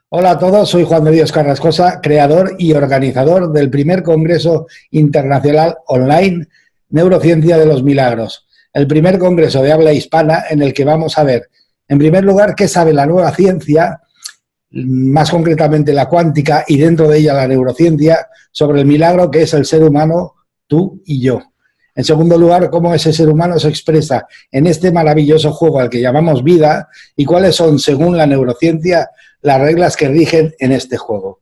Hola a todos, soy Juan de Dios Carrascosa, creador y organizador del primer Congreso Internacional Online Neurociencia de los Milagros, el primer congreso de habla hispana en el que vamos a ver, en primer lugar, qué sabe la nueva ciencia, más concretamente la cuántica y dentro de ella la neurociencia, sobre el milagro que es el ser humano, tú y yo. En segundo lugar, cómo ese ser humano se expresa en este maravilloso juego al que llamamos vida y cuáles son, según la neurociencia, las reglas que rigen en este juego.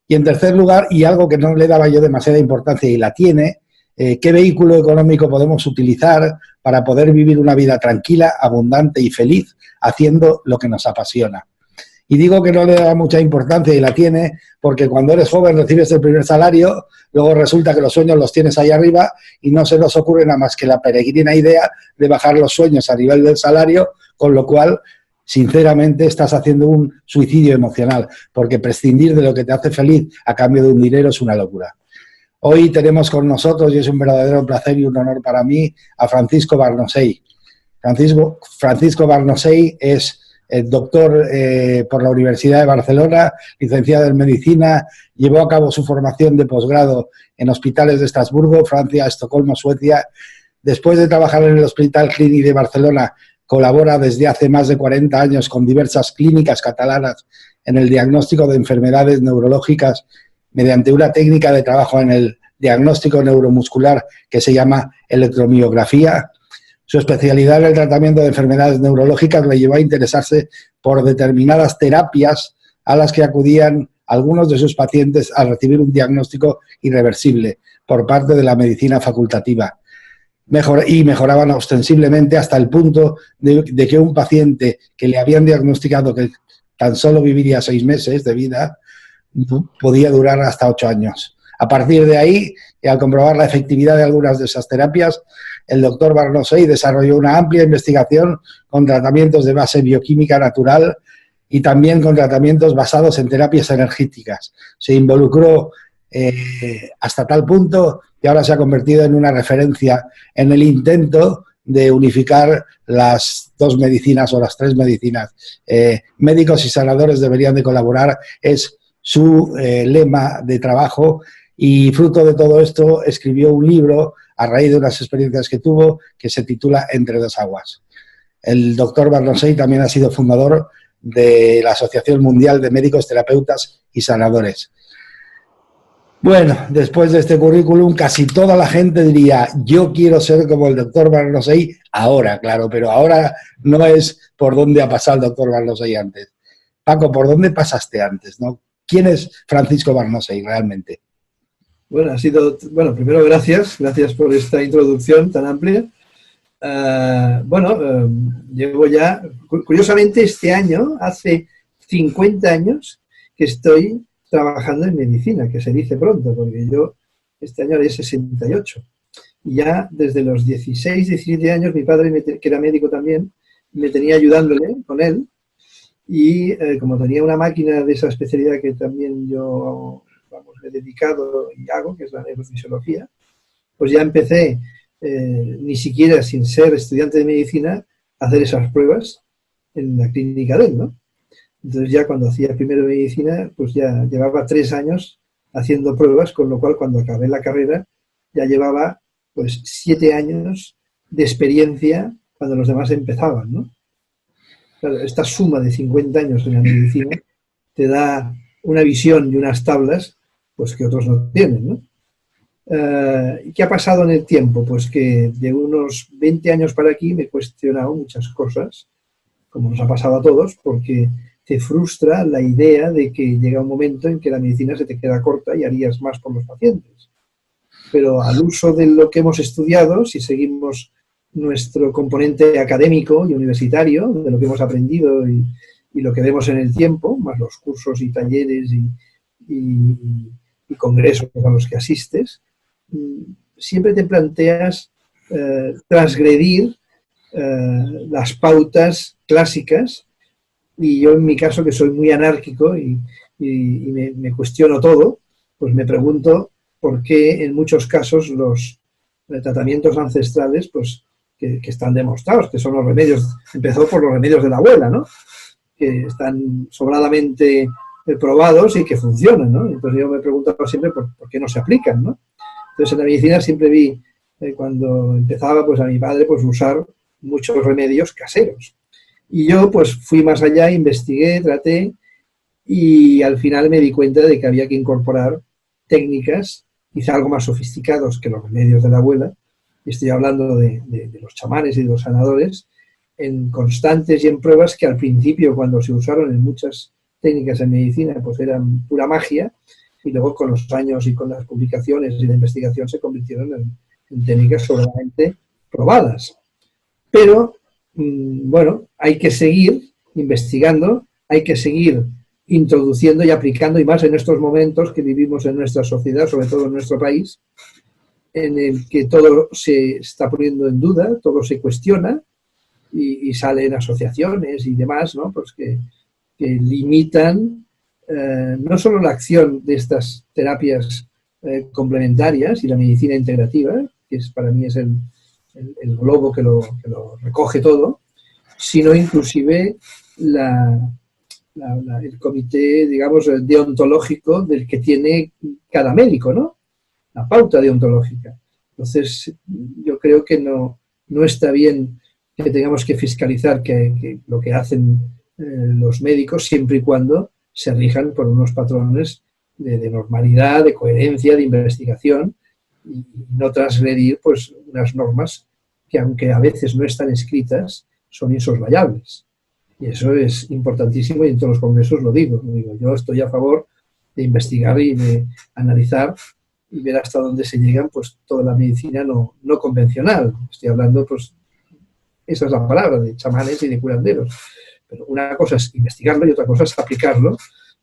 Y en tercer lugar, y algo que no le daba yo demasiada importancia y la tiene, qué vehículo económico podemos utilizar para poder vivir una vida tranquila, abundante y feliz haciendo lo que nos apasiona. Y digo que no le da mucha importancia y la tiene porque cuando eres joven recibes el primer salario, luego resulta que los sueños los tienes ahí arriba y no se nos ocurre nada más que la peregrina idea de bajar los sueños a nivel del salario, con lo cual, sinceramente, estás haciendo un suicidio emocional, porque prescindir de lo que te hace feliz a cambio de un dinero es una locura. Hoy tenemos con nosotros, y es un verdadero placer y un honor para mí, a Francisco Barnosei. Francisco Barnosei es doctor por la Universidad de Barcelona, licenciado en Medicina, llevó a cabo su formación de posgrado en hospitales de Estrasburgo, Francia, Estocolmo, Suecia. Después de trabajar en el Hospital Clínic de Barcelona, colabora desde hace más de 40 años con diversas clínicas catalanas en el diagnóstico de enfermedades neurológicas mediante una técnica de trabajo en el diagnóstico neuromuscular que se llama electromiografía. Su especialidad en el tratamiento de enfermedades neurológicas le llevó a interesarse por determinadas terapias a las que acudían algunos de sus pacientes al recibir un diagnóstico irreversible por parte de la medicina facultativa. Y mejoraban ostensiblemente hasta el punto de que un paciente que le habían diagnosticado que tan solo viviría 6 meses de vida podía durar hasta 8 años. A partir de ahí, y al comprobar la efectividad de algunas de esas terapias, el doctor Barnosei desarrolló una amplia investigación con tratamientos de base bioquímica natural y también con tratamientos basados en terapias energéticas. Se involucró hasta tal punto que ahora se ha convertido en una referencia en el intento de unificar las 2 medicinas o las 3 medicinas. Médicos y sanadores deberían de colaborar, es su lema de trabajo, y fruto de todo esto escribió un libro a raíz de unas experiencias que tuvo que se titula Entre dos aguas. El doctor Barnosei también ha sido fundador de la Asociación Mundial de Médicos, Terapeutas y Sanadores. Bueno, después de este currículum, casi toda la gente diría, yo quiero ser como el doctor Barnosei ahora, claro, pero ahora no es por dónde ha pasado el doctor Barnosei antes. Paco, ¿por dónde pasaste antes, no? ¿Quién es Francisco Barnosei realmente? Bueno, primero gracias por esta introducción tan amplia. Llevo ya, curiosamente este año, hace 50 años que estoy trabajando en medicina, que se dice pronto, porque yo este año haré 68. Y ya desde los 16, 17 años, mi padre, que era médico también, me tenía ayudándole con él, y como tenía una máquina de esa especialidad que también yo me he dedicado y hago, que es la neurofisiología, pues ya empecé, ni siquiera sin ser estudiante de medicina, a hacer esas pruebas en la clínica de él, ¿no? Entonces ya cuando hacía primero medicina, pues ya llevaba 3 años haciendo pruebas, con lo cual cuando acabé la carrera ya llevaba pues 7 años de experiencia cuando los demás empezaban, ¿no? Claro, esta suma de 50 años en la medicina te da una visión y unas tablas pues que otros no tienen, ¿no? ¿Y qué ha pasado en el tiempo? Pues que de unos 20 años para aquí me he cuestionado muchas cosas, como nos ha pasado a todos, porque te frustra la idea de que llega un momento en que la medicina se te queda corta y harías más por los pacientes. Pero al uso de lo que hemos estudiado, si seguimos nuestro componente académico y universitario, de lo que hemos aprendido y lo que vemos en el tiempo, más los cursos y talleres y congresos a los que asistes, siempre te planteas transgredir las pautas clásicas, y yo en mi caso, que soy muy anárquico y me cuestiono todo, pues me pregunto por qué en muchos casos los tratamientos ancestrales, pues que están demostrados, que son los remedios, empezó por los remedios de la abuela, ¿no? Que están sobradamente probados y que funcionan, ¿no? Entonces yo me preguntaba siempre por qué no se aplican, ¿no? Entonces en la medicina siempre vi, cuando empezaba pues a mi padre pues usar muchos remedios caseros. Y yo pues fui más allá, investigué, traté y al final me di cuenta de que había que incorporar técnicas quizá algo más sofisticados que los remedios de la abuela. Estoy hablando de los chamanes y de los sanadores, en constantes y en pruebas que al principio, cuando se usaron en muchas técnicas en medicina, pues eran pura magia, y luego con los años y con las publicaciones y la investigación se convirtieron en técnicas sobradamente probadas. Pero, bueno, hay que seguir investigando, hay que seguir introduciendo y aplicando, y más en estos momentos que vivimos en nuestra sociedad, sobre todo en nuestro país, en el que todo se está poniendo en duda, todo se cuestiona, y salen asociaciones y demás, ¿no? Pues que limitan no solo la acción de estas terapias complementarias y la medicina integrativa, que para mí es el globo que lo recoge todo, sino inclusive el comité, digamos, deontológico del que tiene cada médico, ¿no? La pauta deontológica. Entonces, yo creo que no está bien que tengamos que fiscalizar que lo que hacen los médicos, siempre y cuando se rijan por unos patrones de normalidad, de coherencia, de investigación, y no transgredir pues unas normas que, aunque a veces no están escritas, son insoslayables. Y eso es importantísimo, y en todos los congresos lo digo. Yo estoy a favor de investigar y de analizar y ver hasta dónde se llegan pues toda la medicina no convencional. Estoy hablando, pues, esa es la palabra, de chamanes y de curanderos. Pero una cosa es investigarlo y otra cosa es aplicarlo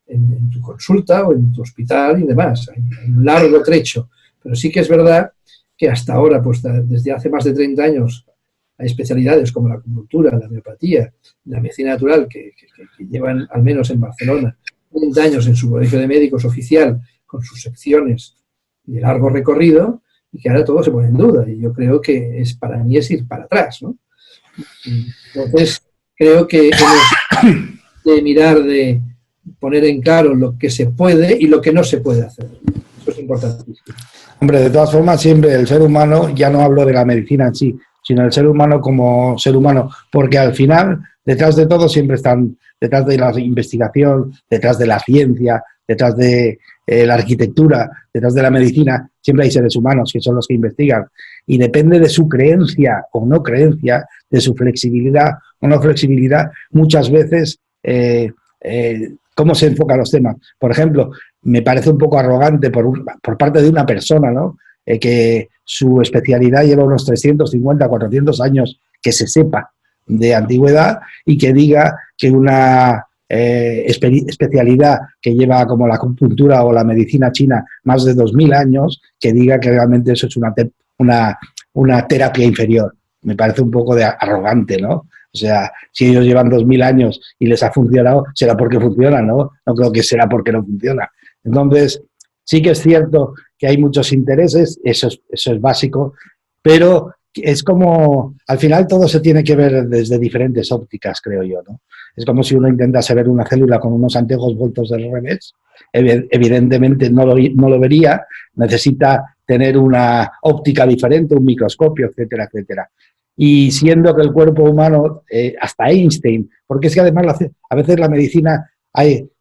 en tu consulta o en tu hospital y demás. Hay un largo trecho. Pero sí que es verdad que hasta ahora, pues desde hace más de 30 años, hay especialidades como la acupuntura, la homeopatía, la medicina natural, que llevan, al menos en Barcelona, 30 años en su colegio de médicos oficial, con sus secciones de largo recorrido, y que ahora todo se pone en duda. Y yo creo que para mí es ir para atrás, ¿no? Entonces, creo que hemos de mirar, de poner en claro lo que se puede y lo que no se puede hacer. Eso es importantísimo. Hombre, de todas formas, siempre el ser humano, ya no hablo de la medicina en sí, sino el ser humano como ser humano, porque al final, detrás de todo siempre están, detrás de la investigación, detrás de la ciencia, detrás de la arquitectura, detrás de la medicina, siempre hay seres humanos que son los que investigan. Y depende de su creencia o no creencia, de su flexibilidad o no flexibilidad, muchas veces cómo se enfocan los temas. Por ejemplo, me parece un poco arrogante por parte de una persona, ¿no? Que su especialidad lleva unos 350, 400 años, que se sepa, de antigüedad, y que diga que una especialidad que lleva, como la acupuntura o la medicina china, más de 2000 años, que diga que realmente eso es una terapia inferior. Me parece un poco de arrogante, ¿no? O sea, si ellos llevan 2000 años y les ha funcionado, será porque funciona, ¿no? No creo que será porque no funciona. Entonces, sí que es cierto que hay muchos intereses, eso es básico, pero es como, al final todo se tiene que ver desde diferentes ópticas, creo yo, ¿no? Es como si uno intentase ver una célula con unos anteojos vueltos del revés. Evidentemente no lo vería, necesita tener una óptica diferente, un microscopio, etcétera, etcétera. Y siendo que el cuerpo humano, hasta Einstein, porque es que además a veces la medicina,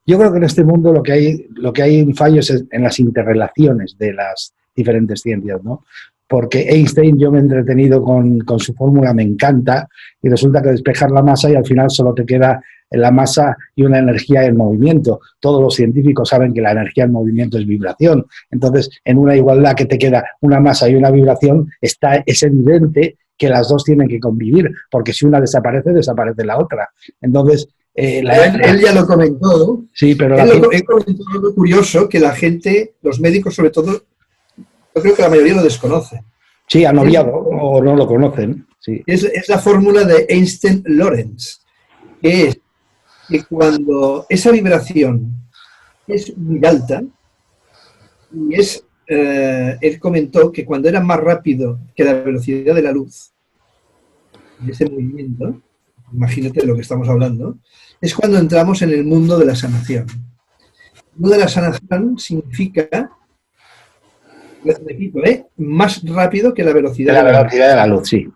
yo creo que en este mundo lo que hay en fallos es en las interrelaciones de las diferentes ciencias, ¿no? Porque Einstein, yo me he entretenido con su fórmula, me encanta, y resulta que despejar la masa y al final solo te queda la masa y una energía en movimiento. Todos los científicos saben que la energía en movimiento es vibración. Entonces, en una igualdad que te queda una masa y una vibración, es evidente que las dos tienen que convivir, porque si una desaparece, desaparece la otra. Entonces, él ya lo comentó. Sí, pero él comentó algo curioso, que la gente, los médicos sobre todo, yo creo que la mayoría lo desconoce. Sí, han obviado o no lo conocen. Sí. Es la fórmula de Einstein-Lorentz, que es que cuando esa vibración es muy alta, y él comentó que cuando era más rápido que la velocidad de la luz, ese movimiento, imagínate de lo que estamos hablando, es cuando entramos en el mundo de la sanación. luz de la sanación significa, repito, más rápido que la velocidad De la de la luz. velocidad de la luz, sí.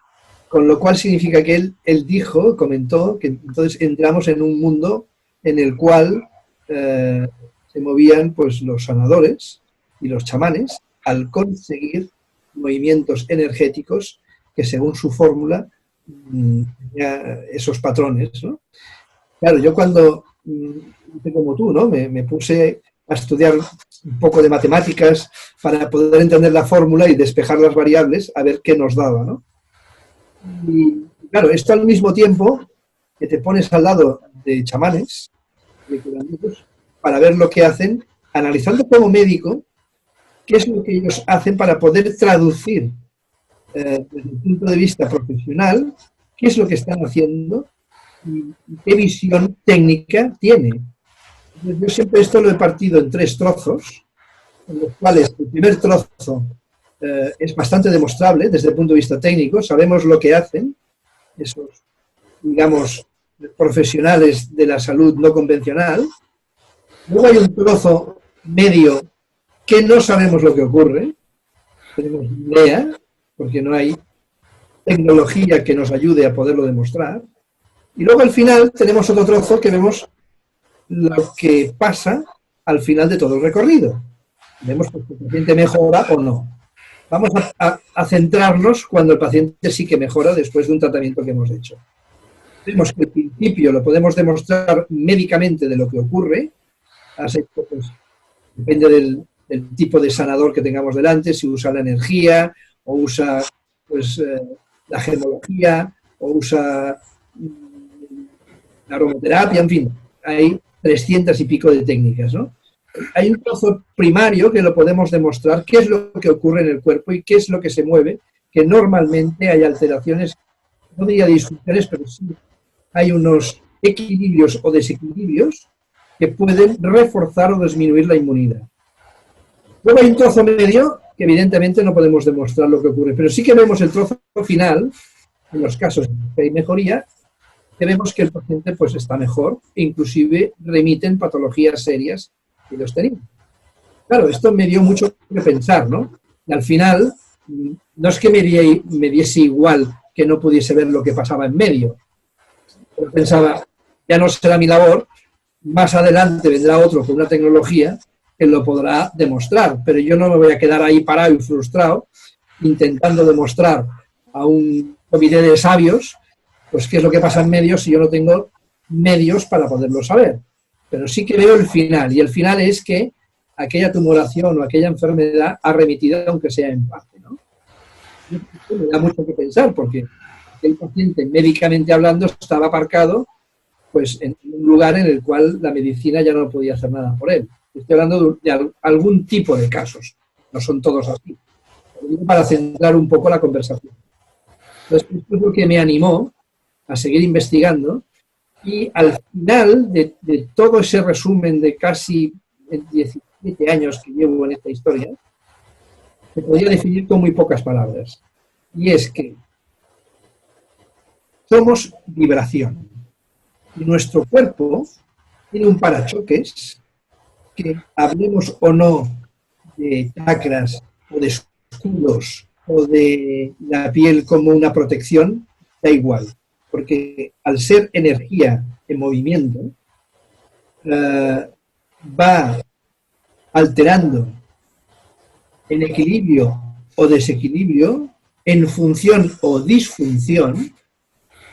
Con lo cual significa que él dijo, comentó, que entonces entramos en un mundo en el cual se movían pues los sanadores y los chamanes al conseguir movimientos energéticos que según su fórmula tenía esos patrones, ¿no? Claro, yo cuando, como tú, ¿no? Me puse a estudiar un poco de matemáticas para poder entender la fórmula y despejar las variables, a ver qué nos daba, ¿no? Y claro, esto al mismo tiempo que te pones al lado de chamanes, de curanderos, para ver lo que hacen, analizando como médico qué es lo que ellos hacen para poder traducir desde el punto de vista profesional qué es lo que están haciendo y qué visión técnica tiene. Entonces, yo siempre esto lo he partido en 3 trozos, en los cuales el primer trozo es bastante demostrable desde el punto de vista técnico, sabemos lo que hacen esos, digamos, profesionales de la salud no convencional. Luego hay un trozo medio que no sabemos lo que ocurre, tenemos ni idea, porque no hay tecnología que nos ayude a poderlo demostrar. Y luego al final tenemos otro trozo que vemos lo que pasa al final de todo el recorrido. Vemos si el paciente mejora o no. Vamos a centrarnos cuando el paciente sí que mejora después de un tratamiento que hemos hecho. Vemos que al principio lo podemos demostrar médicamente de lo que ocurre. Has hecho, pues, depende del tipo de sanador que tengamos delante, si usa la energía o usa pues, la gemología o usa la aromaterapia, en fin, hay 300 y pico de técnicas, ¿no? Hay un trozo primario que lo podemos demostrar, qué es lo que ocurre en el cuerpo y qué es lo que se mueve, que normalmente hay alteraciones, no diría disfunciones, pero sí hay unos equilibrios o desequilibrios que pueden reforzar o disminuir la inmunidad. Luego hay un trozo medio que evidentemente no podemos demostrar lo que ocurre, pero sí que vemos el trozo final, en los casos en que hay mejoría, que vemos que el paciente pues está mejor e inclusive remiten patologías serias que los tenían. Claro, esto me dio mucho que pensar, ¿no? Y al final, no es que me diese igual que no pudiese ver lo que pasaba en medio. Pero pensaba, ya no será mi labor, más adelante vendrá otro con una tecnología que lo podrá demostrar, pero yo no me voy a quedar ahí parado y frustrado intentando demostrar a un comité de sabios pues qué es lo que pasa en medio si yo no tengo medios para poderlo saber. Pero sí que veo el final, y el final es que aquella tumoración o aquella enfermedad ha remitido, aunque sea en parte, ¿no? Y esto me da mucho que pensar, porque el paciente, médicamente hablando, estaba aparcado pues, en un lugar en el cual la medicina ya no podía hacer nada por él. Estoy hablando de algún tipo de casos, no son todos así, para centrar un poco la conversación. Entonces, esto es lo que me animó a seguir investigando, y al final de todo ese resumen de casi 17 años que llevo en esta historia, se podría definir con muy pocas palabras. Y es que somos vibración. Y nuestro cuerpo tiene un parachoques que, hablemos o no de chakras o de escudos o de la piel como una protección, da igual. Porque al ser energía en movimiento, va alterando en equilibrio o desequilibrio, en función o disfunción,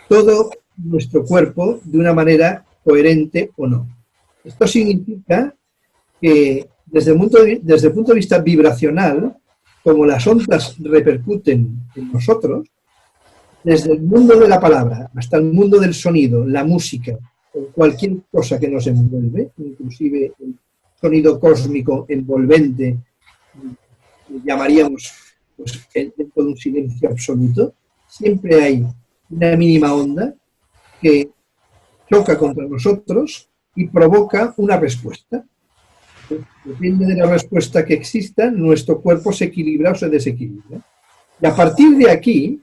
todo nuestro cuerpo de una manera coherente o no. Esto significa que desde el punto de vista vibracional, como las ondas repercuten en nosotros, desde el mundo de la palabra hasta el mundo del sonido, la música, o cualquier cosa que nos envuelve, inclusive el sonido cósmico envolvente, que llamaríamos pues, dentro de un silencio absoluto, siempre hay una mínima onda que choca contra nosotros y provoca una respuesta. Depende de la respuesta que exista, nuestro cuerpo se equilibra o se desequilibra. Y a partir de aquí,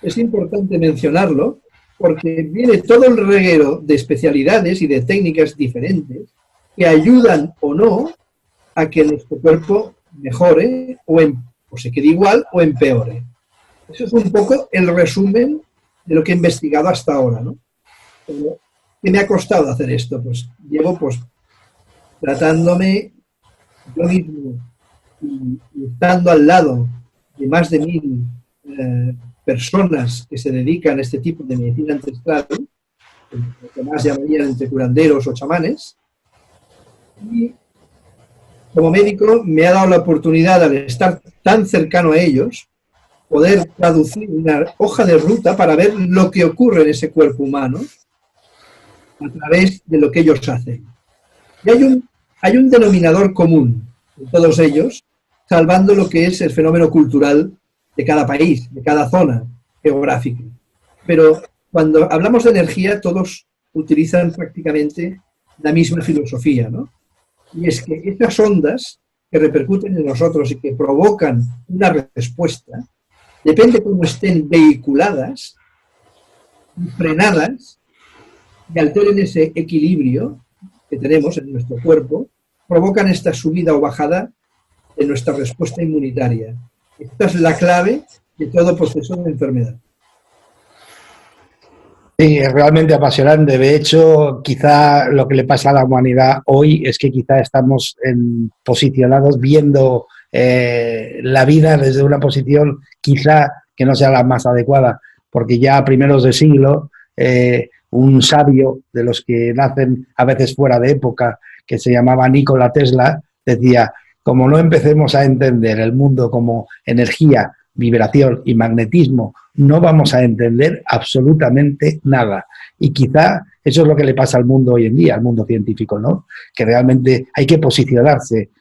es importante mencionarlo, porque viene todo el reguero de especialidades y de técnicas diferentes que ayudan o no a que nuestro cuerpo mejore o se quede igual o empeore. Eso es un poco el resumen de lo que he investigado hasta ahora, ¿no? ¿Qué me ha costado hacer esto? Pues llevo tratándome yo mismo y estando al lado de más de 1000 personas que se dedican a este tipo de medicina ancestral, lo que más llamarían entre curanderos o chamanes, y como médico me ha dado la oportunidad, al estar tan cercano a ellos, poder traducir una hoja de ruta para ver lo que ocurre en ese cuerpo humano a través de lo que ellos hacen. Y hay un denominador común en todos ellos, salvando lo que es el fenómeno cultural de cada país, de cada zona geográfica. Pero cuando hablamos de energía, todos utilizan prácticamente la misma filosofía, ¿no? Y es que esas ondas que repercuten en nosotros y que provocan una respuesta, depende cómo estén vehiculadas, frenadas, y alteren ese equilibrio que tenemos en nuestro cuerpo, provocan esta subida o bajada de nuestra respuesta inmunitaria. Esta es la clave de todo proceso de enfermedad. Sí, es realmente apasionante. De hecho, quizá lo que le pasa a la humanidad hoy es que quizá estamos posicionados viendo la vida desde una posición quizá que no sea la más adecuada, porque ya a primeros de siglo un sabio de los que nacen a veces fuera de época, que se llamaba Nikola Tesla, decía, como no empecemos a entender el mundo como energía, vibración y magnetismo, no vamos a entender absolutamente nada. Y quizá eso es lo que le pasa al mundo hoy en día, al mundo científico, ¿no? Que realmente hay que posicionarse,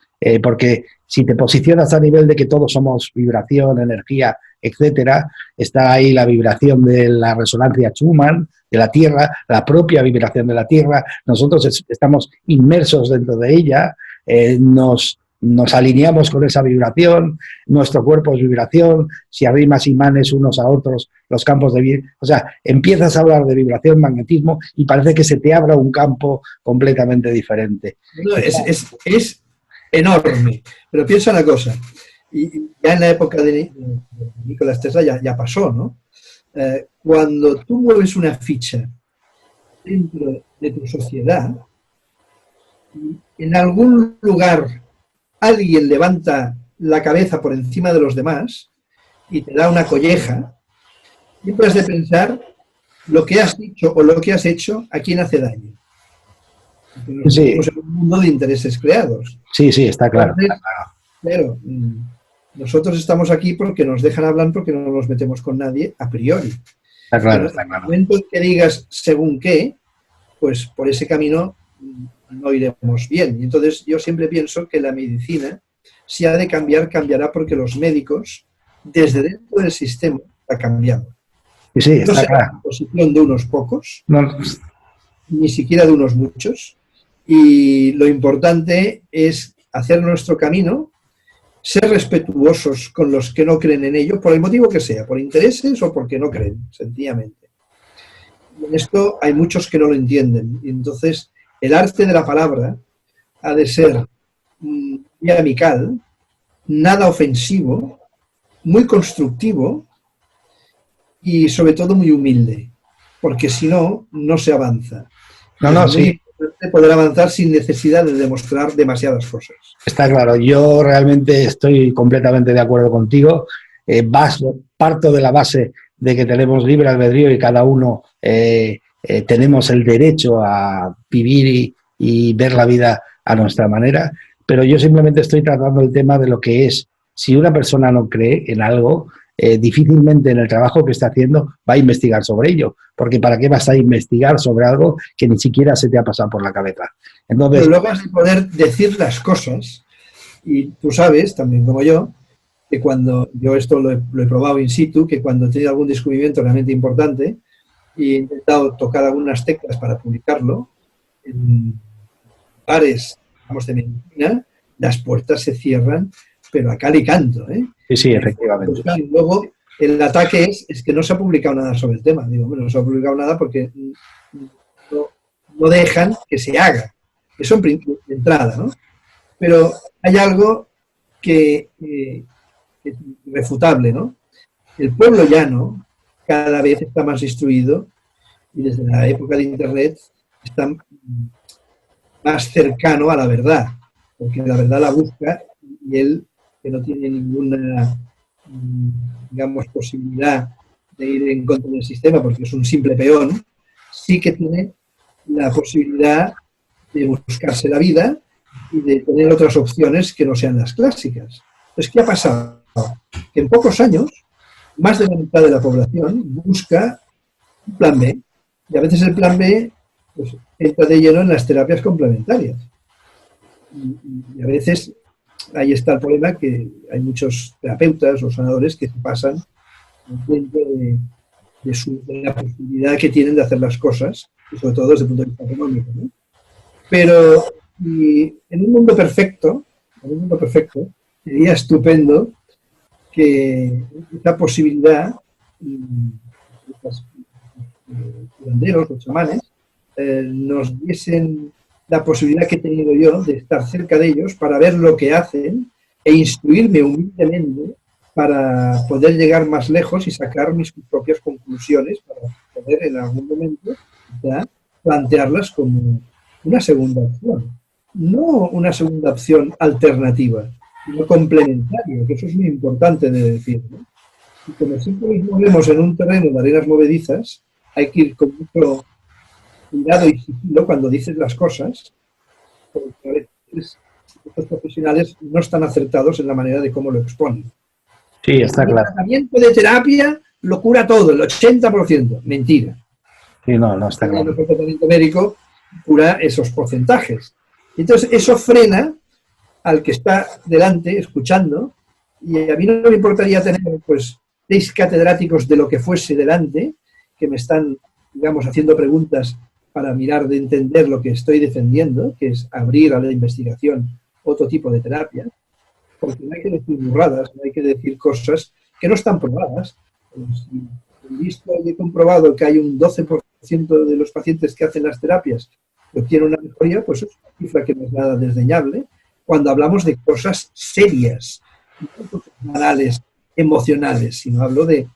porque si te posicionas a nivel de que todos somos vibración, energía, etcétera, está ahí la vibración de la resonancia Schumann, de la Tierra, la propia vibración de la Tierra, nosotros estamos inmersos dentro de ella, nos alineamos con esa vibración, nuestro cuerpo es vibración, si arrimas imanes unos a otros, los campos de vida, o sea, empiezas a hablar de vibración, magnetismo y parece que se te abra un campo completamente diferente. No, es enorme, pero piensa una cosa, y ya en la época de Nikola Tesla ya pasó, ¿no? Cuando tú mueves una ficha dentro de tu sociedad, en algún lugar alguien levanta la cabeza por encima de los demás y te da una colleja, siempre has de pensar lo que has dicho o lo que has hecho a quién hace daño. Sí. Estamos en un mundo de intereses creados. Sí, está claro. Entonces, claro, nosotros estamos aquí porque nos dejan hablar, porque no nos metemos con nadie a priori. Está claro. En el momento en que digas según qué, pues por ese camino no iremos bien. Y entonces yo siempre pienso que la medicina, si ha de cambiar, cambiará porque los médicos, desde dentro del sistema, ha cambiado. Sí, está no será claro. la posición de unos pocos, No, ni siquiera de unos muchos. Y lo importante es hacer nuestro camino, ser respetuosos con los que no creen en ello, por el motivo que sea, por intereses o porque no creen, sencillamente. Y en esto hay muchos que no lo entienden. Y entonces, el arte de la palabra ha de ser muy amical, nada ofensivo, muy constructivo y sobre todo muy humilde, porque si no, no se avanza. No, sí. Poder avanzar sin necesidad de demostrar demasiadas cosas. Está claro, yo realmente estoy completamente de acuerdo contigo. Parto de la base de que tenemos libre albedrío y cada uno tenemos el derecho a vivir y ver la vida a nuestra manera, pero yo simplemente estoy tratando el tema de lo que es, si una persona no cree en algo, difícilmente en el trabajo que está haciendo va a investigar sobre ello, porque ¿para qué vas a investigar sobre algo que ni siquiera se te ha pasado por la cabeza? Entonces, pero luego has de poder decir las cosas, y tú sabes, también como yo, que cuando yo esto lo he probado in situ, que cuando he tenido algún descubrimiento realmente importante y he intentado tocar algunas teclas para publicarlo, en bares, vamos, de medicina, las puertas se cierran, pero a cal y canto, ¿eh? Sí, efectivamente. Y luego el ataque es que no se ha publicado nada sobre el tema. Digo, bueno, no se ha publicado nada porque no dejan que se haga. Eso de entrada, ¿no? Pero hay algo que es irrefutable, ¿no? El pueblo llano cada vez está más instruido y desde la época de Internet está más cercano a la verdad, porque la verdad la busca y él, que no tiene ninguna, digamos, posibilidad de ir en contra del sistema porque es un simple peón, sí que tiene la posibilidad de buscarse la vida y de tener otras opciones que no sean las clásicas. Entonces, ¿qué ha pasado? Que en pocos años, más de la mitad de la población busca un plan B. Y a veces el plan B pues, entra de lleno en las terapias complementarias. Y a veces ahí está el problema, que hay muchos terapeutas o sanadores que se pasan en cuenta de la posibilidad que tienen de hacer las cosas, y sobre todo desde el punto de vista económico, ¿no? Pero en un mundo perfecto, sería estupendo que esta posibilidad, los curanderos, los chamanes, nos diesen la posibilidad que he tenido yo de estar cerca de ellos para ver lo que hacen e instruirme humildemente para poder llegar más lejos y sacar mis propias conclusiones para poder en algún momento ya plantearlas como una segunda opción. No una segunda opción alternativa, sino complementaria, que eso es muy importante de decir, ¿no? Y como siempre nos movemos en un terreno de arenas movedizas, hay que ir con mucho cuidado y sigilo cuando dices las cosas, porque a veces estos profesionales no están acertados en la manera de cómo lo exponen. Sí, está El claro. tratamiento de terapia lo cura todo, el 80%. Mentira. Sí, no, no está claro. El tratamiento médico cura esos porcentajes. Entonces, eso frena al que está delante, escuchando, y a mí no me importaría tener, pues, 6 catedráticos de lo que fuese delante, que me están, digamos, haciendo preguntas para mirar de entender lo que estoy defendiendo, que es abrir a la investigación otro tipo de terapia, porque no hay que decir burradas, no hay que decir cosas que no están probadas. Si he visto y he comprobado que hay un 12% de los pacientes que hacen las terapias que obtienen una mejoría, pues es una cifra que no es nada desdeñable cuando hablamos de cosas serias, no cosas banales, emocionales, sino hablo de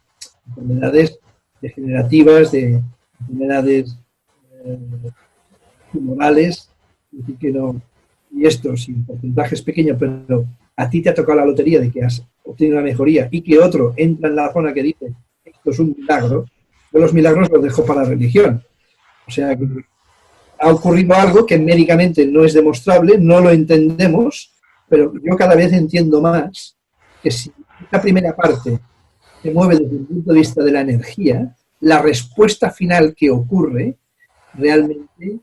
enfermedades degenerativas, de enfermedades tumorales, y esto, si el porcentaje es pequeño, pero a ti te ha tocado la lotería de que has obtenido una mejoría y que otro entra en la zona que dice esto es un milagro, yo los milagros los dejo para la religión. O sea que ha ocurrido algo que médicamente no es demostrable, no lo entendemos, pero yo cada vez entiendo más que si esta primera parte se mueve desde el punto de vista de la energía, la respuesta final que ocurre realmente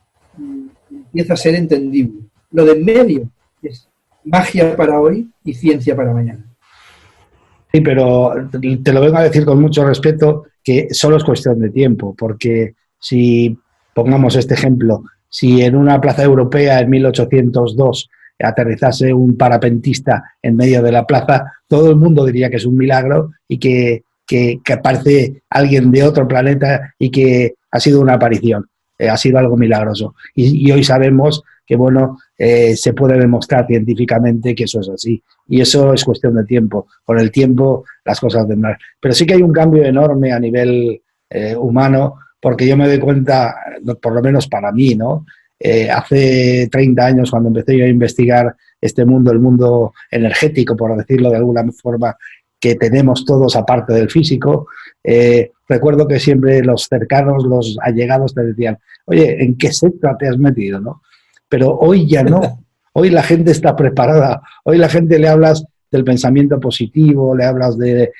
empieza a ser entendible. Lo de en medio es magia para hoy y ciencia para mañana. Sí, pero te lo vengo a decir con mucho respeto que solo es cuestión de tiempo, porque si pongamos este ejemplo, si en una plaza europea en 1802 aterrizase un parapentista en medio de la plaza, todo el mundo diría que es un milagro y que aparece alguien de otro planeta y que ha sido una aparición, ha sido algo milagroso. Y hoy sabemos que, bueno, se puede demostrar científicamente que eso es así. Y eso es cuestión de tiempo. Con el tiempo las cosas vendrán. Pero sí que hay un cambio enorme a nivel humano, porque yo me doy cuenta, por lo menos para mí, ¿no? Hace 30 años, cuando empecé yo a investigar este mundo, el mundo energético, por decirlo de alguna forma, que tenemos todos aparte del físico, recuerdo que siempre los cercanos, los allegados te decían, oye, ¿en qué secta te has metido, no? Pero hoy ya no. Hoy la gente está preparada. Hoy la gente le hablas del pensamiento positivo, le hablas de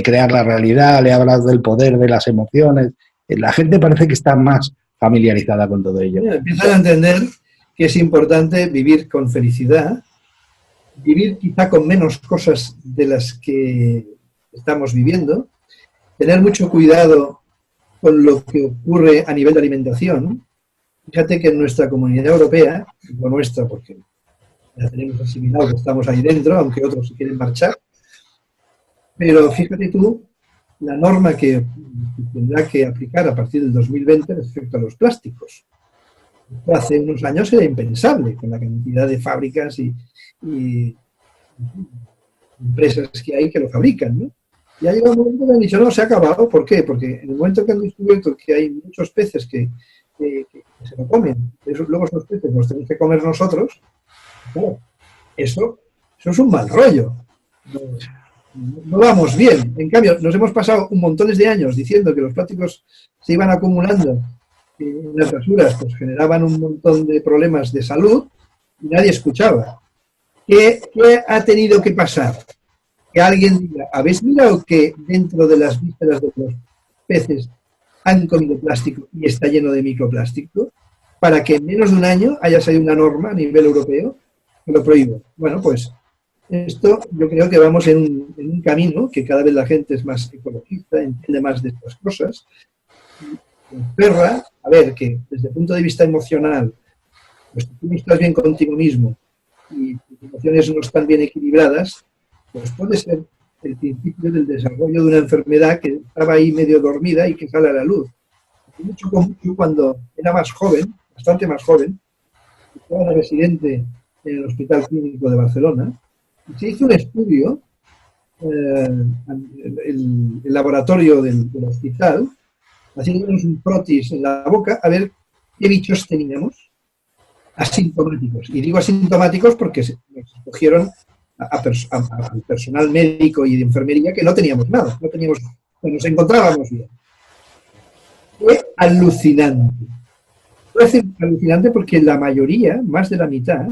crear la realidad, le hablas del poder de las emociones. La gente parece que está más familiarizada con todo ello. Empiezan a entender que es importante vivir con felicidad, vivir quizá con menos cosas de las que estamos viviendo, tener mucho cuidado con lo que ocurre a nivel de alimentación. Fíjate que en nuestra comunidad europea, no nuestra porque ya tenemos asimilado que estamos ahí dentro, aunque otros se quieren marchar, pero fíjate tú la norma que tendrá que aplicar a partir del 2020 respecto a los plásticos. Hace unos años era impensable, con la cantidad de fábricas y empresas que hay que lo fabrican, ¿no? Y ha llegado un momento que han dicho, no, se ha acabado. ¿Por qué? Porque en el momento que han descubierto que hay muchos peces que se lo comen, luego esos peces los tenemos que comer nosotros, claro, eso es un mal rollo. No vamos bien. En cambio, nos hemos pasado un montón de años diciendo que los plásticos se iban acumulando en las basuras, pues generaban un montón de problemas de salud y nadie escuchaba. ¿Qué ha tenido que pasar? Que alguien diga, ¿habéis mirado que dentro de las vísceras de los peces han comido plástico y está lleno de microplástico? Para que en menos de un año haya salido una norma a nivel europeo que lo prohíbe. Bueno, pues esto yo creo que vamos en un camino que cada vez la gente es más ecologista, entiende más de estas cosas. Perra, a ver, que desde el punto de vista emocional, pues si tú no estás bien contigo mismo y tus emociones no están bien equilibradas, pues puede ser el principio del desarrollo de una enfermedad que estaba ahí medio dormida y que sale a la luz. Mucho como yo cuando era más joven, bastante más joven, estaba residente en el Hospital Clínico de Barcelona, y se hizo un estudio, el laboratorio del hospital, haciéndonos un frotis en la boca a ver qué bichos teníamos asintomáticos. Y digo asintomáticos porque nos escogieron al personal médico y de enfermería que no teníamos nada, nos encontrábamos bien. Fue alucinante. Fue alucinante porque la mayoría, más de la mitad,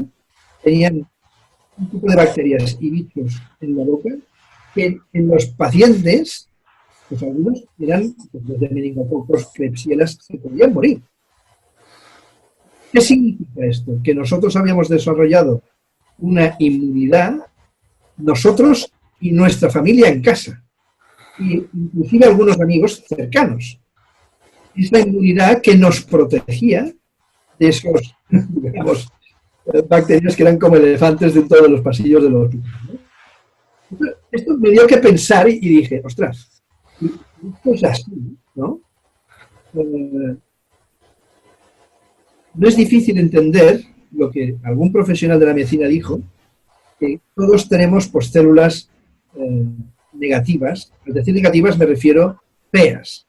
tenían un tipo de bacterias y bichos en la boca que en los pacientes, pues algunos eran pues, desde meningococos, klebsielas, se podían morir. ¿Qué significa esto? Que nosotros habíamos desarrollado una inmunidad, nosotros y nuestra familia en casa, y inclusive algunos amigos cercanos. Esa inmunidad que nos protegía de esos, digamos, bacterias que eran como elefantes dentro de los pasillos de los hospitales. Esto me dio que pensar y dije, ostras, esto es así, ¿no? No es difícil entender lo que algún profesional de la medicina dijo, que todos tenemos pues, células negativas. Al decir negativas me refiero feas.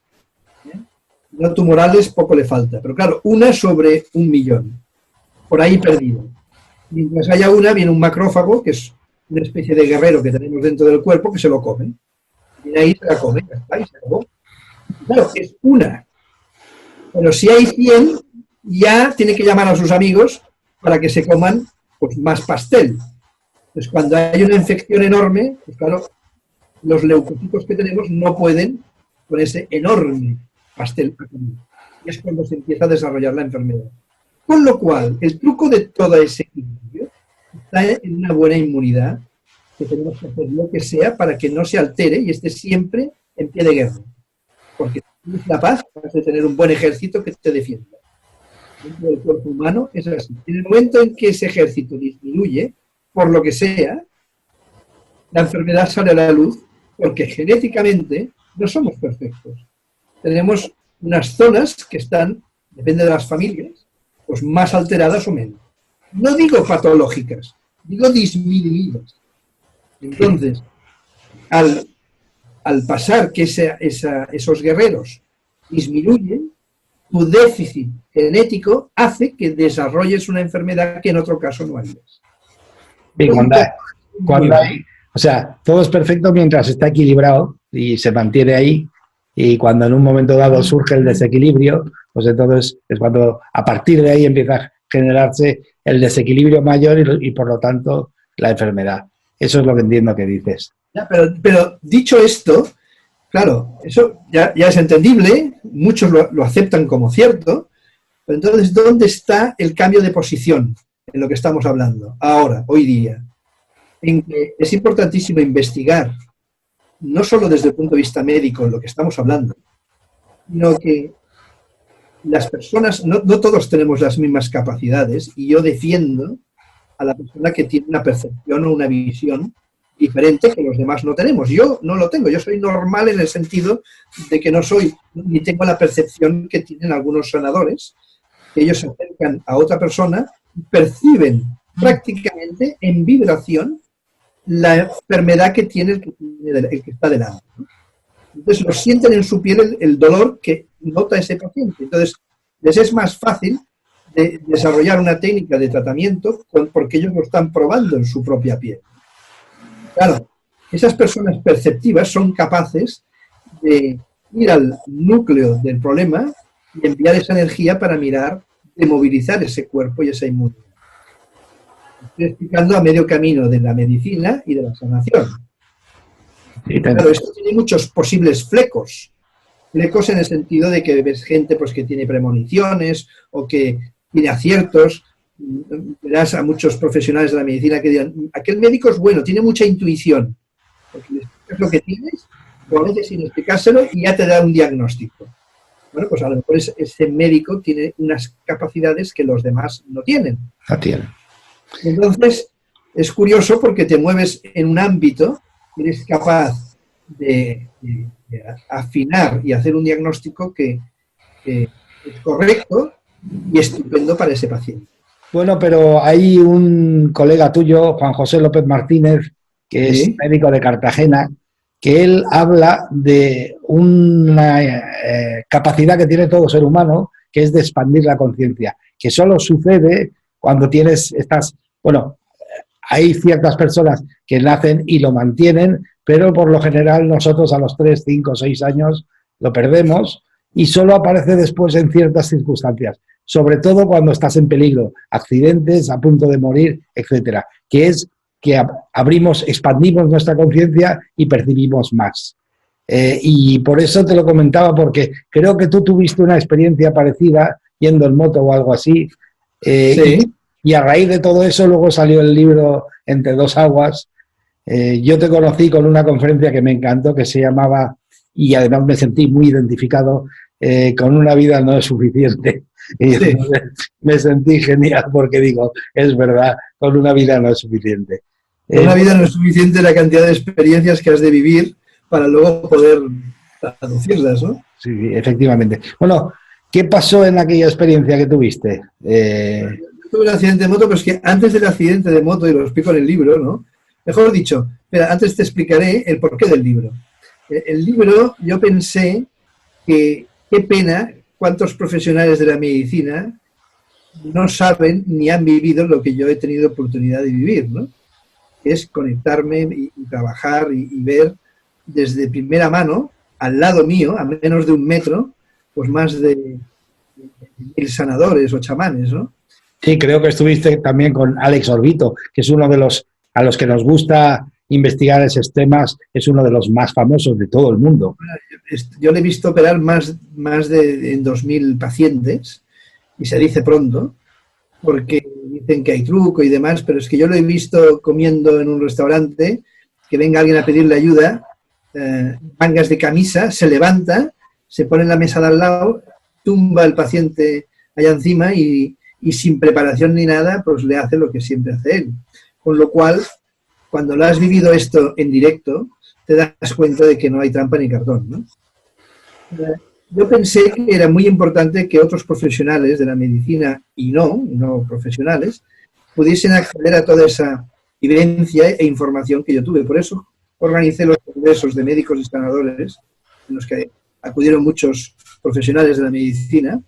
No tumorales poco le falta, pero claro, una sobre 1.000.000, por ahí perdido. Mientras haya una, viene un macrófago, que es una especie de guerrero que tenemos dentro del cuerpo, que se lo come. Viene ahí, se la come, ya está, y se acabó. Claro, es una. Pero si hay 100, ya tiene que llamar a sus amigos para que se coman pues, más pastel. Pues cuando hay una infección enorme, pues claro, los leucocitos que tenemos no pueden con ese enorme pastel. Y es cuando se empieza a desarrollar la enfermedad. Con lo cual, el truco de todo ese equilibrio está en una buena inmunidad, que tenemos que hacer lo que sea para que no se altere y esté siempre en pie de guerra. Porque si tienes la paz, vas a tener un buen ejército que te defienda. Dentro del cuerpo humano es así. En el momento en que ese ejército disminuye, por lo que sea, la enfermedad sale a la luz, porque genéticamente no somos perfectos. Tenemos unas zonas que están, depende de las familias, pues más alteradas o menos. No digo patológicas, digo disminuidas. Entonces, al pasar que esos guerreros disminuyen, tu déficit genético hace que desarrolles una enfermedad que en otro caso no harías. Y cuando hay, o sea, todo es perfecto mientras está equilibrado y se mantiene ahí, y cuando en un momento dado surge el desequilibrio, pues entonces es cuando a partir de ahí empieza a generarse el desequilibrio mayor y por lo tanto la enfermedad. Eso es lo que entiendo que dices. Ya, pero dicho esto, claro, eso ya es entendible, muchos lo aceptan como cierto, pero entonces, ¿dónde está el cambio de posición en lo que estamos hablando ahora, hoy día? En que es importantísimo investigar, no solo desde el punto de vista médico en lo que estamos hablando, sino que las personas, no todos tenemos las mismas capacidades, y yo defiendo a la persona que tiene una percepción o una visión diferente que los demás no tenemos. Yo no lo tengo, yo soy normal en el sentido de que no soy, ni tengo la percepción que tienen algunos sanadores, que ellos se acercan a otra persona y perciben prácticamente en vibración la enfermedad que tiene el que está delante, ¿no? Entonces lo sienten en su piel el dolor que nota ese paciente. Entonces les es más fácil de desarrollar una técnica de tratamiento porque ellos lo están probando en su propia piel. Claro, esas personas perceptivas son capaces de ir al núcleo del problema y enviar esa energía para mirar de movilizar ese cuerpo y esa inmunidad. Estoy explicando a medio camino de la medicina y de la sanación. Claro, esto tiene muchos posibles flecos. Flecos en el sentido de que ves gente pues, que tiene premoniciones o que tiene aciertos. Verás a muchos profesionales de la medicina que digan, aquel médico es bueno, tiene mucha intuición. Porque le explicas lo que tienes, o a veces sin explicárselo, y ya te da un diagnóstico. Bueno, pues a lo mejor ese médico tiene unas capacidades que los demás no tienen. No tiene. Entonces, es curioso porque te mueves en un ámbito, eres capaz de afinar y hacer un diagnóstico que es correcto y estupendo para ese paciente. Bueno, pero hay un colega tuyo, Juan José López Martínez, que es médico de Cartagena, que él habla de una capacidad que tiene todo ser humano, que es de expandir la conciencia, que solo sucede cuando tienes estas... Bueno, hay ciertas personas que nacen y lo mantienen, pero por lo general nosotros a los 3, 5, 6 años lo perdemos y solo aparece después en ciertas circunstancias, sobre todo cuando estás en peligro, accidentes, a punto de morir, etcétera, que es que expandimos nuestra conciencia y percibimos más. Y por eso te lo comentaba, porque creo que tú tuviste una experiencia parecida yendo en moto o algo así. Sí. Y a raíz de todo eso luego salió el libro Entre dos aguas. Yo te conocí con una conferencia que me encantó, que se llamaba, y además me sentí muy identificado, con una vida no es suficiente. Y sí, me sentí genial porque digo, es verdad, con una vida no es suficiente. Con una vida no es suficiente la cantidad de experiencias que has de vivir para luego poder traducirlas, ¿no? Sí, efectivamente. Bueno, ¿qué pasó en aquella experiencia que tuviste? Tuve un accidente de moto, pero es que antes del accidente de moto, y lo explico en el libro, ¿no? Mejor dicho, espera, antes te explicaré el porqué del libro. El libro, yo pensé que qué pena cuántos profesionales de la medicina no saben ni han vivido lo que yo he tenido oportunidad de vivir, ¿no? Es conectarme y trabajar y ver desde primera mano, al lado mío, a menos de 1 metro, pues más de 1000 sanadores o chamanes, ¿no? Sí, creo que estuviste también con Alex Orbito, que es uno de los a los que nos gusta investigar esos temas, es uno de los más famosos de todo el mundo. Yo le he visto operar más de 2000 pacientes, y se dice pronto, porque dicen que hay truco y demás, pero es que yo lo he visto comiendo en un restaurante, que venga alguien a pedirle ayuda, mangas de camisa, se levanta, se pone en la mesa de al lado, tumba al paciente allá encima y sin preparación ni nada, pues le hace lo que siempre hace él. Con lo cual, cuando lo has vivido esto en directo, te das cuenta de que no hay trampa ni cartón, ¿no? Yo pensé que era muy importante que otros profesionales de la medicina y no profesionales pudiesen acceder a toda esa evidencia e información que yo tuve. Por eso organicé los congresos de médicos y sanadores, en los que acudieron muchos profesionales de la medicina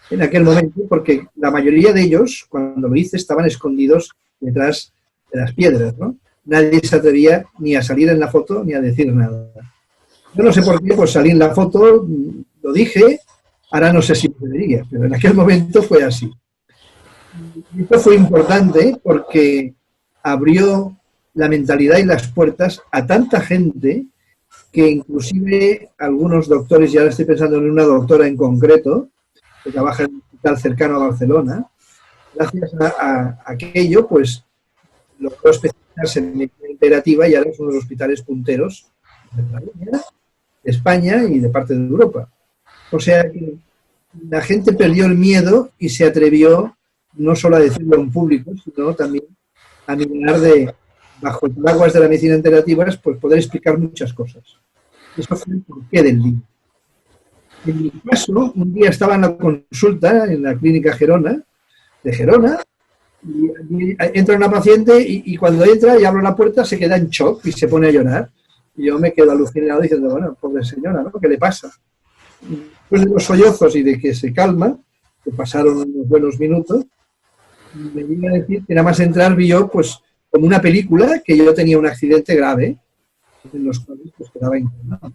en aquel momento, porque la mayoría de ellos, cuando lo hice, estaban escondidos detrás de las piedras, ¿no? Nadie se atrevía ni a salir en la foto ni a decir nada. Yo no sé por qué, pues salí en la foto, lo dije, ahora no sé si lo diría, pero en aquel momento fue así. Y esto fue importante porque abrió la mentalidad y las puertas a tanta gente que inclusive algunos doctores, y ahora estoy pensando en una doctora en concreto, que trabaja en un hospital cercano a Barcelona, gracias a aquello, pues logró especializarse en medicina integrativa y ahora son los hospitales punteros de Cataluña, de España y de parte de Europa. O sea que la gente perdió el miedo y se atrevió no solo a decirlo en público, sino también a mirar bajo el paraguas de la medicina integrativa, pues poder explicar muchas cosas. Eso fue el porqué del libro. En mi caso, un día estaba en la consulta en la clínica de Gerona, y entra una paciente y cuando entra y abro la puerta se queda en shock y se pone a llorar. Y yo me quedo alucinado diciendo, bueno, pobre señora, ¿no? ¿Qué le pasa? Después de los sollozos y de que se calma, que pasaron unos buenos minutos, me vine a decir que nada más entrar vi yo, pues, como una película, que yo tenía un accidente grave, en los cuales pues quedaba internado.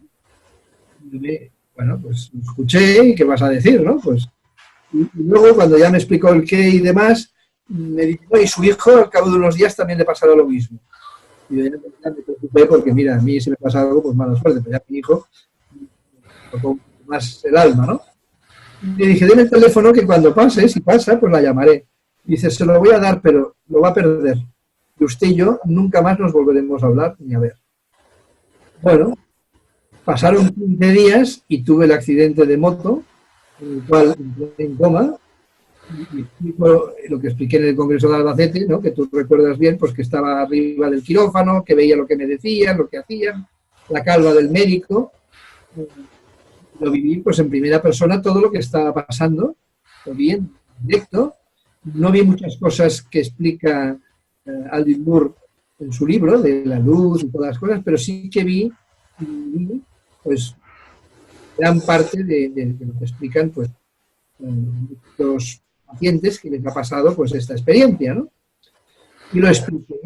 Bueno, pues escuché y qué vas a decir, ¿no? Pues, y luego cuando ya me explicó el qué y demás, me dijo, y su hijo al cabo de unos días también le pasaba lo mismo. Y yo ya me preocupé porque, mira, a mí si me pasa algo, pues mala suerte, pero ya mi hijo me tocó más el alma, ¿no? Y le dije, deme el teléfono que cuando pase, si pasa, pues la llamaré. Dice, se lo voy a dar, pero lo va a perder. Y usted y yo nunca más nos volveremos a hablar ni a ver. Bueno, pasaron 15 días y tuve el accidente de moto, en el cual entré en coma. Y explico lo que expliqué en el Congreso de Albacete, ¿no? Que tú recuerdas bien, pues que estaba arriba del quirófano, que veía lo que me decían, lo que hacían, la calva del médico. Lo viví pues en primera persona todo lo que estaba pasando, lo vi en directo. No vi muchas cosas que explica Aldous Moore en su libro, de la luz y todas las cosas, pero sí que vi pues gran parte de lo que explican pues los pacientes que les ha pasado pues esta experiencia, ¿no? Y lo expliqué,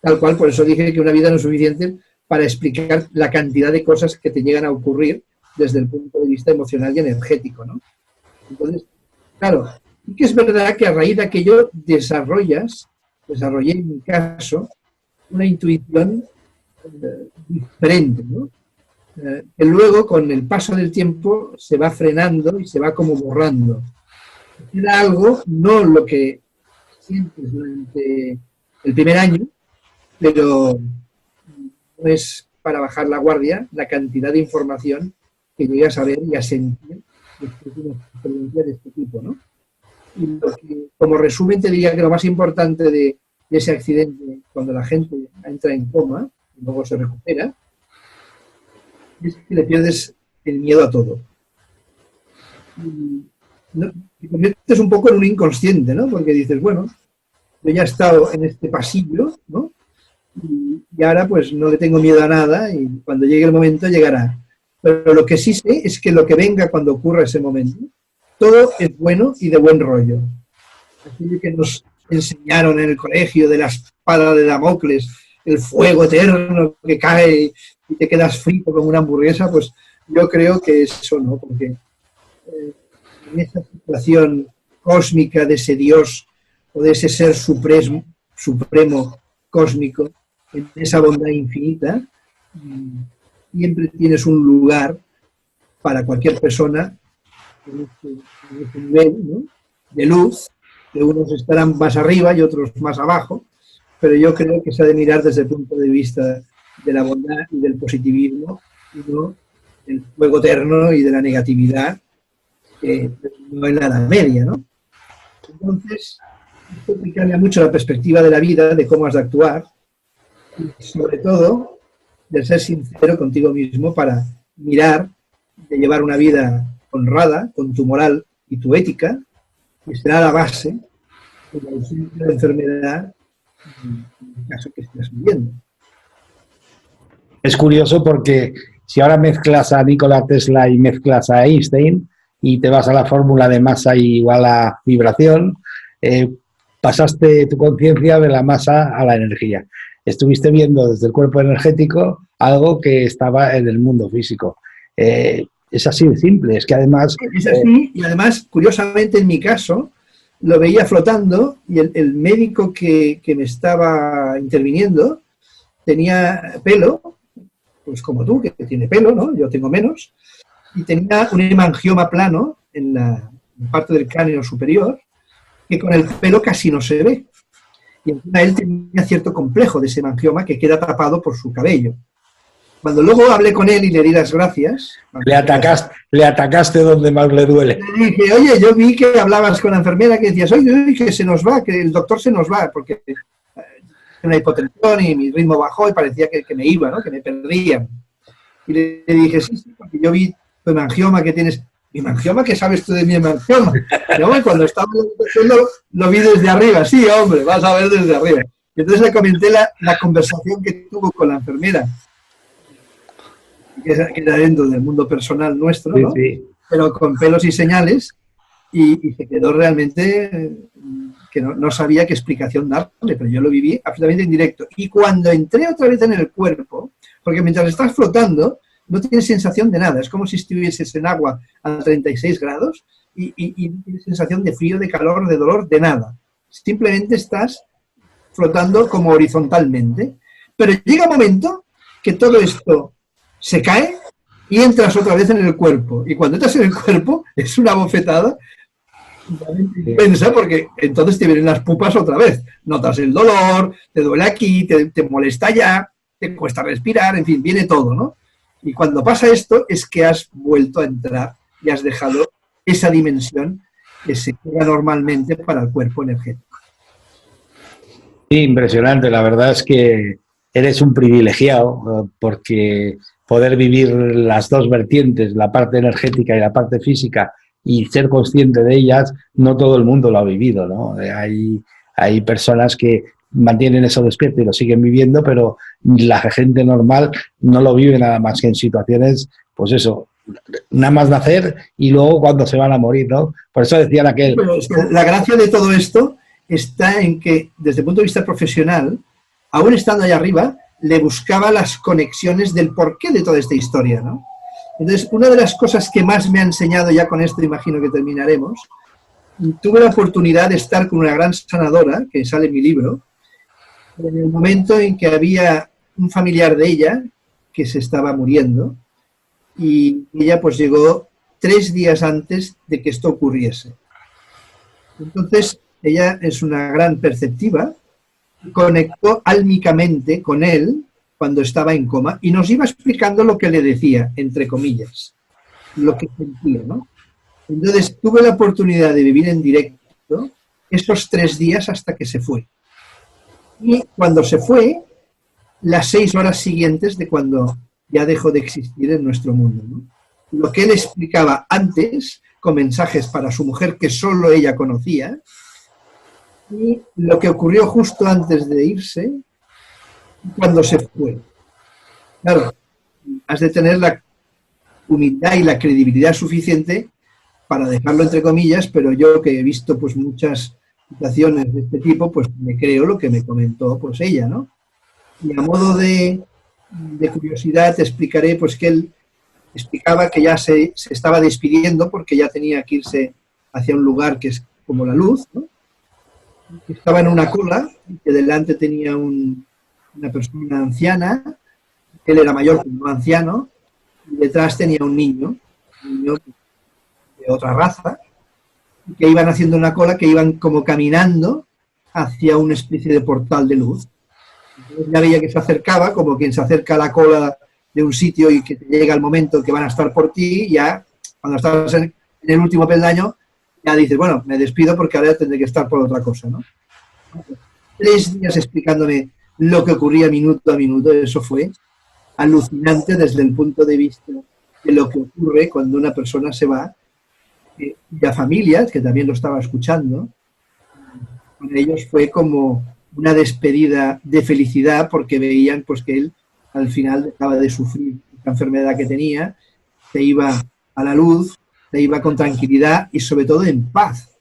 tal cual, por eso dije que una vida no es suficiente para explicar la cantidad de cosas que te llegan a ocurrir desde el punto de vista emocional y energético, ¿no? Entonces, claro, y que es verdad que a raíz de aquello desarrollé en mi caso una intuición diferente, ¿no? Que luego con el paso del tiempo se va frenando y se va como borrando. Era algo, no lo que sientes durante el primer año, pero no es para bajar la guardia la cantidad de información que llegas a ver y a sentir después de una experiencia de este tipo, ¿no? Y lo que, como resumen te diría que lo más importante de ese accidente, cuando la gente entra en coma y luego se recupera, es que le pierdes el miedo a todo. Y te conviertes un poco en un inconsciente, ¿no? Porque dices, bueno, yo ya he estado en este pasillo, ¿no? Y ahora pues no le tengo miedo a nada y cuando llegue el momento llegará. Pero lo que sí sé es que lo que venga cuando ocurra ese momento, todo es bueno y de buen rollo. Aquello que nos enseñaron en el colegio de la espada de Damocles, el fuego eterno que cae y te quedas frito como una hamburguesa, pues yo creo que eso no, porque en esta situación cósmica de ese Dios o de ese ser supremo cósmico, en esa bondad infinita, siempre tienes un lugar para cualquier persona en este nivel, ¿no?, de luz, que unos estarán más arriba y otros más abajo, pero yo creo que se ha de mirar desde el punto de vista de la bondad y del positivismo, y no del fuego eterno y de la negatividad, que no hay nada media, ¿no? Entonces, esto te cambia mucho la perspectiva de la vida, de cómo has de actuar, y sobre todo, de ser sincero contigo mismo para mirar, de llevar una vida honrada, con tu moral y tu ética, que será la base de la ausencia de la enfermedad en el caso que estés viviendo. Es curioso porque si ahora mezclas a Nikola Tesla y mezclas a Einstein y te vas a la fórmula de masa igual a vibración, pasaste tu conciencia de la masa a la energía. Estuviste viendo desde el cuerpo energético algo que estaba en el mundo físico. Es así de simple, es que además... Es así, y además, curiosamente en mi caso, lo veía flotando y el médico que me estaba interviniendo tenía pelo, pues como tú, que tiene pelo, ¿no? Yo tengo menos, y tenía un hemangioma plano en la parte del cráneo superior, que con el pelo casi no se ve. Y encima él tenía cierto complejo de ese hemangioma que queda tapado por su cabello. Cuando luego hablé con él y le di las gracias... Le atacaste donde más le duele. Le dije, oye, yo vi que hablabas con la enfermera, que decías, oye, que se nos va, que el doctor se nos va, porque una hipotensión y mi ritmo bajó y parecía que me iba, ¿no?, que me perdían. Y le dije, sí, porque yo vi tu hemangioma que tienes ¿mi hemangioma? ¿Qué sabes tú de mi hemangioma? Y, hombre, cuando estaba en la habitación lo vi desde arriba. Sí, hombre, vas a ver desde arriba. Y entonces le comenté la conversación que tuvo con la enfermera, que era dentro del mundo personal nuestro, ¿no? Sí. Pero con pelos y señales, y se quedó realmente que no sabía qué explicación darle, pero yo lo viví absolutamente en directo. Y cuando entré otra vez en el cuerpo, porque mientras estás flotando, no tienes sensación de nada, es como si estuvieses en agua a 36 grados y no tienes sensación de frío, de calor, de dolor, de nada. Simplemente estás flotando como horizontalmente. Pero llega un momento que todo esto se cae y entras otra vez en el cuerpo. Y cuando entras en el cuerpo es una bofetada intensa, porque entonces te vienen las pupas otra vez. Notas el dolor, te duele aquí, te molesta allá, te cuesta respirar, en fin, viene todo, ¿no? Y cuando pasa esto es que has vuelto a entrar y has dejado esa dimensión que se crea normalmente para el cuerpo energético. Sí, impresionante. La verdad es que eres un privilegiado porque poder vivir las dos vertientes, la parte energética y la parte física, y ser consciente de ellas, no todo el mundo lo ha vivido, ¿no? Hay personas que mantienen eso despierto y lo siguen viviendo, pero la gente normal no lo vive nada más que en situaciones, pues eso, nada más nacer y luego cuando se van a morir, ¿no? Por eso decían aquel... Pero es que la gracia de todo esto está en que, desde el punto de vista profesional, aún estando allá arriba, le buscaba las conexiones del porqué de toda esta historia, ¿no? Entonces, una de las cosas que más me ha enseñado, ya con esto imagino que terminaremos, tuve la oportunidad de estar con una gran sanadora, que sale en mi libro, en el momento en que había un familiar de ella que se estaba muriendo, y ella pues llegó 3 días antes de que esto ocurriese. Entonces, ella es una gran perceptiva, conectó álmicamente con él cuando estaba en coma y nos iba explicando lo que le decía, entre comillas, lo que sentía, ¿no? Entonces, tuve la oportunidad de vivir en directo esos 3 días hasta que se fue. Y cuando se fue, las 6 horas siguientes de cuando ya dejó de existir en nuestro mundo, ¿no? Lo que él explicaba antes, con mensajes para su mujer que solo ella conocía, y lo que ocurrió justo antes de irse, cuando se fue. Claro, has de tener la humildad y la credibilidad suficiente para dejarlo entre comillas, pero yo que he visto pues muchas situaciones de este tipo, pues me creo lo que me comentó pues ella, ¿no? Y a modo de curiosidad te explicaré pues que él explicaba que ya se estaba despidiendo porque ya tenía que irse hacia un lugar que es como la luz, ¿no? Que estaba en una cola, que delante tenía una persona anciana, él era mayor que un anciano, y detrás tenía un niño de otra raza, que iban haciendo una cola, que iban como caminando hacia una especie de portal de luz. Entonces ya veía que se acercaba, como quien se acerca a la cola de un sitio y que te llega el momento que van a estar por ti, ya cuando estás en el último peldaño, ya dices, bueno, me despido porque ahora tendré que estar por otra cosa, ¿no? 3 días explicándome lo que ocurría minuto a minuto, eso fue alucinante desde el punto de vista de lo que ocurre cuando una persona se va, y a familias, que también lo estaba escuchando, para ellos fue como una despedida de felicidad porque veían pues que él al final dejaba de sufrir la enfermedad que tenía, se iba a la luz, se iba con tranquilidad y sobre todo en paz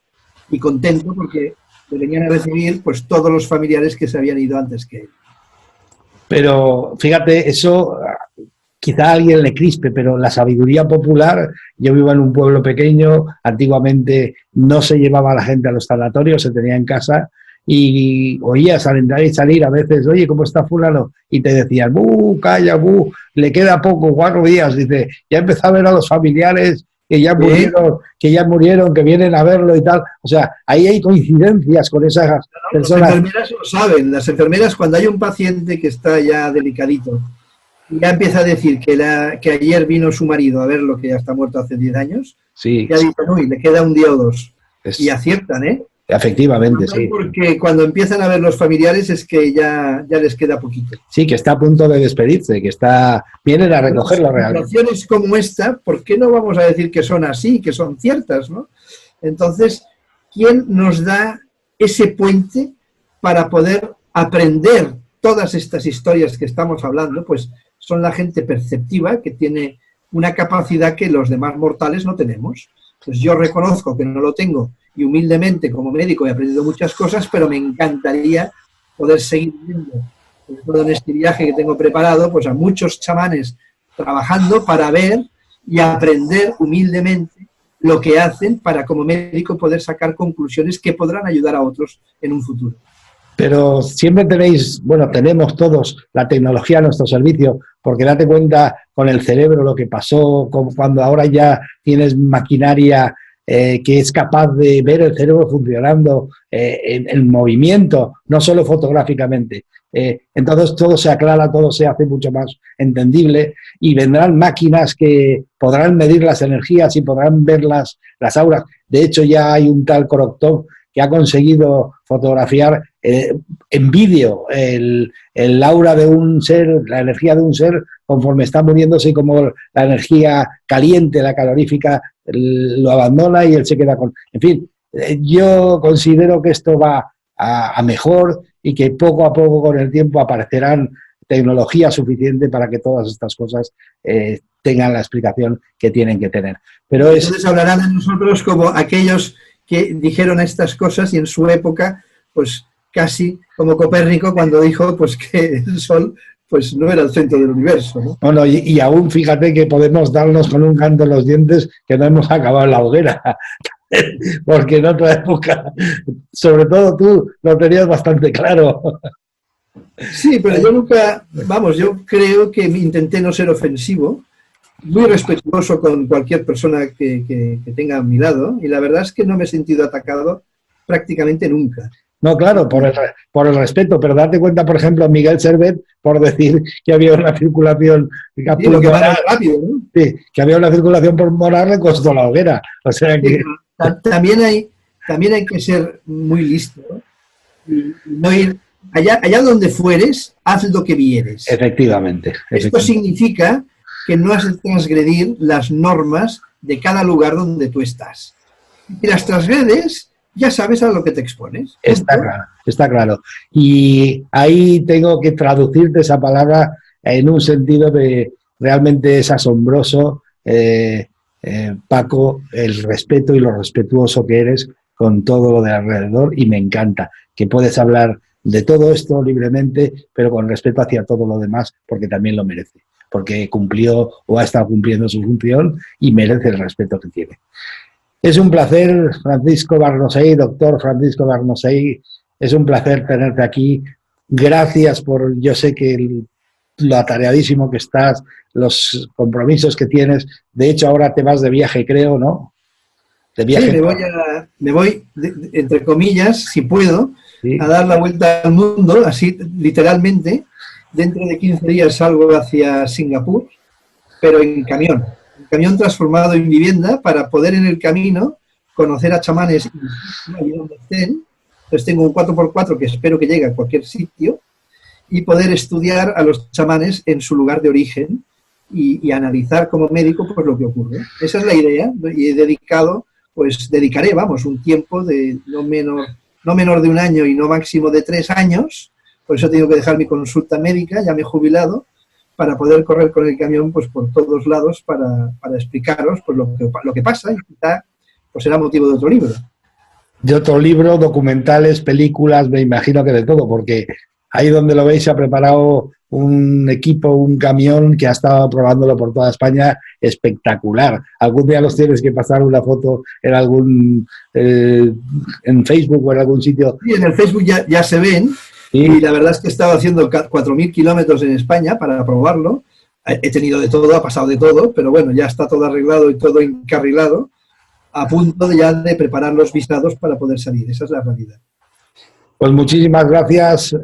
y contento porque le venían a recibir pues todos los familiares que se habían ido antes que él. Pero fíjate, eso quizá a alguien le crispe, pero la sabiduría popular, yo vivo en un pueblo pequeño, antiguamente no se llevaba a la gente a los sanatorios, se tenía en casa y oías al entrar y salir a veces, oye, ¿cómo está fulano? Y te decían, calla, le queda poco, 4 días, dice, ya empezó a ver a los familiares que ya murieron, que vienen a verlo y tal. O sea, ahí hay coincidencias con esas personas. Las enfermeras lo saben, las enfermeras cuando hay un paciente que está ya delicadito, ya empieza a decir que ayer vino su marido a verlo, que ya está muerto hace 10 años, sí, ya dicen, uy, le queda un día o 2. Y aciertan, ¿eh? Efectivamente, sí. Porque cuando empiezan a ver los familiares es que ya les queda poquito. Sí, que está a punto de despedirse, que vienen a recogerlo realmente. Situaciones como esta, ¿por qué no vamos a decir que son así, que son ciertas, ¿no? Entonces, ¿quién nos da ese puente para poder aprender todas estas historias que estamos hablando? Pues son la gente perceptiva que tiene una capacidad que los demás mortales no tenemos. Pues yo reconozco que no lo tengo y humildemente como médico he aprendido muchas cosas, pero me encantaría poder seguir viendo, sobre todo en este viaje que tengo preparado, pues a muchos chamanes trabajando para ver y aprender humildemente lo que hacen para como médico poder sacar conclusiones que podrán ayudar a otros en un futuro. Pero siempre tenemos todos la tecnología a nuestro servicio, porque date cuenta con el cerebro lo que pasó, cuando ahora ya tienes maquinaria que es capaz de ver el cerebro funcionando en movimiento, no solo fotográficamente. Entonces todo se aclara, todo se hace mucho más entendible y vendrán máquinas que podrán medir las energías y podrán ver las auras. De hecho, ya hay un tal Korokov que ha conseguido fotografiar en vídeo el aura de un ser, la energía de un ser, conforme está muriéndose y como la energía caliente, la calorífica, lo abandona y él se queda con... En fin, yo considero que esto va a mejor y que poco a poco con el tiempo aparecerán tecnología suficiente para que todas estas cosas tengan la explicación que tienen que tener. Pero entonces hablarán de nosotros como aquellos que dijeron estas cosas y en su época, pues casi como Copérnico cuando dijo pues que el Sol pues no era el centro del universo, ¿no? Bueno, y aún fíjate que podemos darnos con un canto en los dientes que no hemos acabado la hoguera, porque en otra época, sobre todo tú, lo tenías bastante claro. Sí, pero yo nunca, yo creo que intenté no ser ofensivo, muy respetuoso con cualquier persona que tenga a mi lado, y la verdad es que no me he sentido atacado prácticamente nunca. No, claro, por el respeto, pero date cuenta, por ejemplo, Miguel Servet, por decir que había una circulación rápido, ¿no? Sí, que había una circulación pulmonar, le costó la hoguera. O sea que... Sí, también hay que ser muy listo, ¿no? Y no ir allá donde fueres, haz lo que vieres. Efectivamente. Esto significa que no has de transgredir las normas de cada lugar donde tú estás. Si las transgredes, ya sabes a lo que te expones. Está claro. Y ahí tengo que traducirte esa palabra en un sentido de realmente es asombroso, Paco, el respeto y lo respetuoso que eres con todo lo de alrededor, y me encanta que puedes hablar de todo esto libremente, pero con respeto hacia todo lo demás, porque también lo merece, porque cumplió o ha estado cumpliendo su función y merece el respeto que tiene. Es un placer, Francisco Barnosei, doctor Francisco Barnosei, es un placer tenerte aquí. Gracias por, yo sé que lo atareadísimo que estás, los compromisos que tienes. De hecho, ahora te vas de viaje, creo, ¿no? De viaje. Sí, me voy entre comillas, si puedo, sí, a dar la vuelta al mundo, así literalmente. Dentro de 15 días salgo hacia Singapur, pero en camión transformado en vivienda para poder en el camino conocer a chamanes allí donde estén. Entonces tengo un 4x4 que espero que llegue a cualquier sitio y poder estudiar a los chamanes en su lugar de origen y analizar como médico pues lo que ocurre. Esa es la idea y dedicaré un tiempo de no menor de un año y no máximo de 3 años. Por eso tengo que dejar mi consulta médica, ya me he jubilado, para poder correr con el camión pues por todos lados para explicaros pues lo que pasa y quizá pues será motivo de otro libro. De otro libro, documentales, películas, me imagino que de todo, porque ahí donde lo veis se ha preparado un equipo, un camión que ha estado probándolo por toda España, espectacular. Algún día los tienes que pasar una foto en algún en Facebook o en algún sitio. Sí, en el Facebook ya se ven. Sí. Y la verdad es que he estado haciendo 4.000 kilómetros en España para probarlo. He tenido de todo, ha pasado de todo, pero bueno, ya está todo arreglado y todo encarrilado, a punto de preparar los visados para poder salir. Esa es la realidad. Pues muchísimas gracias,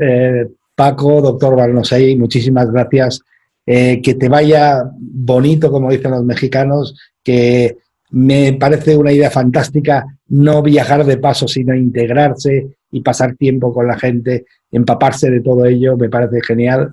Paco, doctor Barnosei, muchísimas gracias. Que te vaya bonito, como dicen los mexicanos, que Me parece una idea fantástica no viajar de paso, sino integrarse y pasar tiempo con la gente, empaparse de todo ello, me parece genial.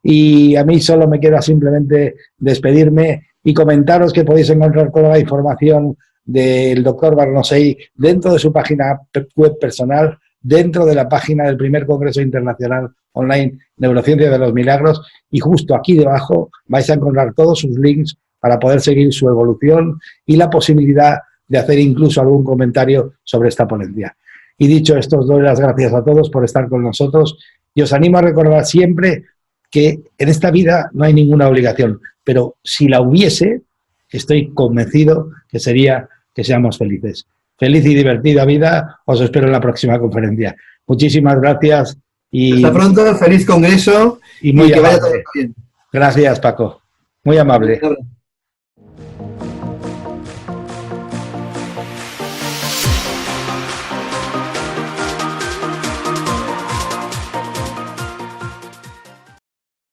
Y a mí solo me queda simplemente despedirme y comentaros que podéis encontrar toda la información del doctor Barnosei dentro de su página web personal, dentro de la página del primer Congreso Internacional Online Neurociencia de los Milagros, y justo aquí debajo vais a encontrar todos sus links para poder seguir su evolución y la posibilidad de hacer incluso algún comentario sobre esta ponencia. Y dicho esto, os doy las gracias a todos por estar con nosotros y os animo a recordar siempre que en esta vida no hay ninguna obligación, pero si la hubiese, estoy convencido que sería que seamos felices. Feliz y divertida vida, os espero en la próxima conferencia. Muchísimas gracias y hasta pronto, feliz congreso y muy que vaya amable. todo bien. Gracias, Paco. Muy amable.